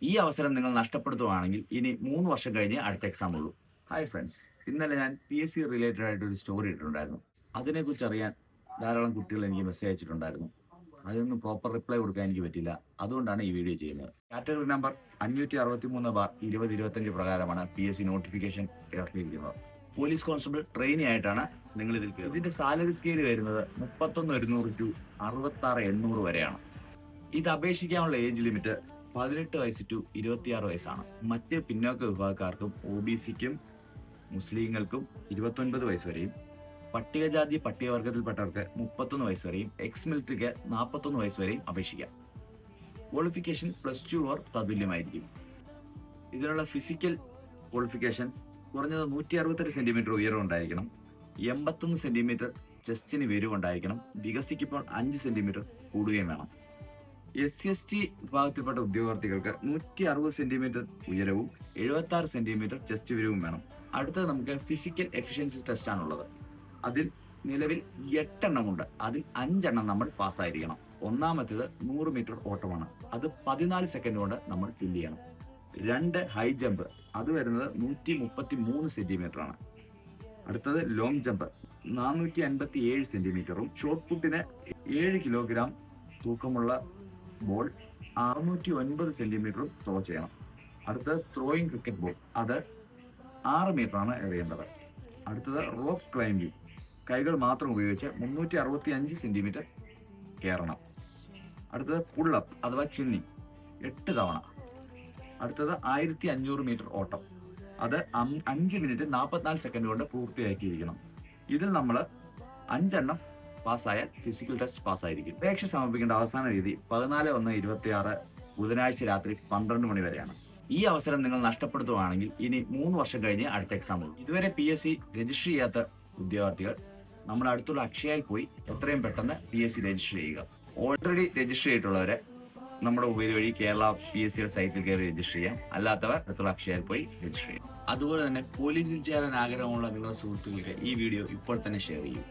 ഈ അവസരം നിങ്ങൾ നഷ്ടപ്പെടുത്തുകയാണെങ്കിൽ ഇനി 3 വർഷം കഴിഞ്ഞ് അടുത്ത എക്സാം ഉള്ളൂ. ഹായ് ഫ്രണ്ട്സ്, ഇന്നലെ ഞാൻ PSC റിലേറ്റഡ് ആയിട്ട് ഒരു സ്റ്റോറി ഇട്ടിട്ടുണ്ടായിരുന്നു. അതിനെക്കുറിച്ച് അറിയാൻ ധാരാളം കുട്ടികൾ എനിക്ക് മെസ്സേജ് അയച്ചിട്ടുണ്ടായിരുന്നു. അതിനൊന്നും പ്രോപ്പർ റിപ്ലൈ കൊടുക്കാൻ എനിക്ക് പറ്റില്ല. അതുകൊണ്ടാണ് ഈ വീഡിയോ ചെയ്യുന്നത്. കാറ്റഗറി നമ്പർ 563/2025 പ്രകാരമാണ് PSC നോട്ടിഫിക്കേഷൻ ഇറക്കിയിരിക്കുന്നത്. പോലീസ് കോൺസ്റ്റബിൾ ട്രെയിനി ആയിട്ടാണ് നിങ്ങൾ ഇതിൽ കയറുന്നത്. ഇതിന്റെ സാലറി സ്കെയിൽ വരുന്നത് 31,100 ടു 66,800 വരെയാണ്. ഇത് അപേക്ഷിക്കാനുള്ള ഏജ് ലിമിറ്റ് 18 വയസ്സ് ടു 26 വയസ്സാണ്. മറ്റ് പിന്നോക്ക വിഭാഗക്കാർക്കും OBCക്കും മുസ്ലിങ്ങൾക്കും 29 വയസ്സ് വരെയും, പട്ടികജാതി പട്ടികവർഗത്തിൽപ്പെട്ടവർക്ക് 31 വയസ്സ് വരെയും, എക്സ് മിലിറ്ററിക്ക് 41 വയസ്സ് വരെയും അപേക്ഷിക്കാം. ക്വാളിഫിക്കേഷൻ +2 ഓർ തതുല്യമായിരിക്കും. ഇതിനുള്ള ഫിസിക്കൽ ക്വാളിഫിക്കേഷൻസ് കുറഞ്ഞത് 168 സെന്റിമീറ്റർ ഉയരം ഉണ്ടായിരിക്കണം, 81 സെന്റിമീറ്റർ ചെസ്റ്റിന് ഉണ്ടായിരിക്കണം, വികസിക്കുമ്പോൾ 5 സെന്റിമീറ്റർ കൂടുകയും വേണം. SC/ST വിഭാഗത്തിൽപ്പെട്ട ഉദ്യോഗാർത്ഥികൾക്ക് 160 സെന്റിമീറ്റർ ഉയരവും 76 സെന്റിമീറ്റർ ചെസ്റ്റ് ഉയരവും വേണം. അടുത്തത് നമുക്ക് ഫിസിക്കൽ എഫിഷ്യൻസി ടെസ്റ്റ് ആണുള്ളത്. അതിൽ നിലവിൽ 8 എണ്ണമുണ്ട്. അതിൽ 5 എണ്ണം നമ്മൾ പാസ്സായിരിക്കണം. ഒന്നാമത്തേത് 100 മീറ്റർ ഓട്ടമാണ്. അത് 14 സെക്കൻഡ് കൊണ്ട് നമ്മൾ ഫില്ല് ചെയ്യണം. 2 ഹൈ ജമ്പ്, അത് വരുന്നത് 133 സെന്റിമീറ്റർ ആണ്. അടുത്തത് ലോങ് ജമ്പ് 457 സെന്റിമീറ്ററും, ഷോർട്ട് പുട്ടിന് 7 കിലോഗ്രാം തൂക്കമുള്ള ബോൾ 609 സെന്റിമീറ്ററും ത്രോ ചെയ്യണം. അടുത്തത് ത്രോയിങ് ക്രിക്കറ്റ് ബോൾ, അത് 6 മീറ്റർ ആണ് എറിയേണ്ടത്. അടുത്തത് റോപ്പ് ക്ലൈംബിംഗ്, കൈകൾ മാത്രം ഉപയോഗിച്ച് 365 സെന്റിമീറ്റർ കയറണം. അടുത്തത് പുള്ളപ്പ് അഥവാ ചിന്നി 8 തവണ. അടുത്തത് 1500 മീറ്റർ ഓട്ടം, അത് 5 മിനിറ്റ് 44 സെക്കൻഡ് കൊണ്ട് പൂർത്തിയാക്കിയിരിക്കണം. ഇതിൽ നമ്മൾ 5 എണ്ണം പാസ്സായാൽ ഫിസിക്കൽ ടെസ്റ്റ് പാസ്സായിരിക്കും. അപേക്ഷ സമർപ്പിക്കേണ്ട അവസാന തീയതി 14/1/26 ബുധനാഴ്ച രാത്രി 12 മണി വരെയാണ്. ഈ അവസരം നിങ്ങൾ നഷ്ടപ്പെടുത്തുകയാണെങ്കിൽ ഇനി 3 വർഷം കഴിഞ്ഞ് അടുത്ത എക്സാം ഉള്ളൂ. ഇതുവരെ PSC രജിസ്റ്റർ ചെയ്യാത്ത ഉദ്യോഗാർത്ഥികൾ നമ്മുടെ അടുത്തുള്ള അക്ഷയയിൽ പോയി എത്രയും പെട്ടെന്ന് PSC രജിസ്റ്റർ ചെയ്യുക. ഓൾറെഡി രജിസ്റ്റർ ചെയ്തിട്ടുള്ളവരെ നമ്മുടെ മൊബൈൽ വഴി കേരള PSC സൈറ്റിൽ കയറി രജിസ്റ്റർ ചെയ്യാം. അല്ലാത്തവർ അടുത്തുള്ള അക്ഷയയിൽ പോയി രജിസ്റ്റർ ചെയ്യാം. അതുപോലെ തന്നെ പോലീസിൽ ചേരാൻ ആഗ്രഹമുള്ള നിങ്ങളുടെ സുഹൃത്തുക്കൾക്ക് ഈ വീഡിയോ ഇപ്പോൾ തന്നെ ഷെയർ ചെയ്യൂ.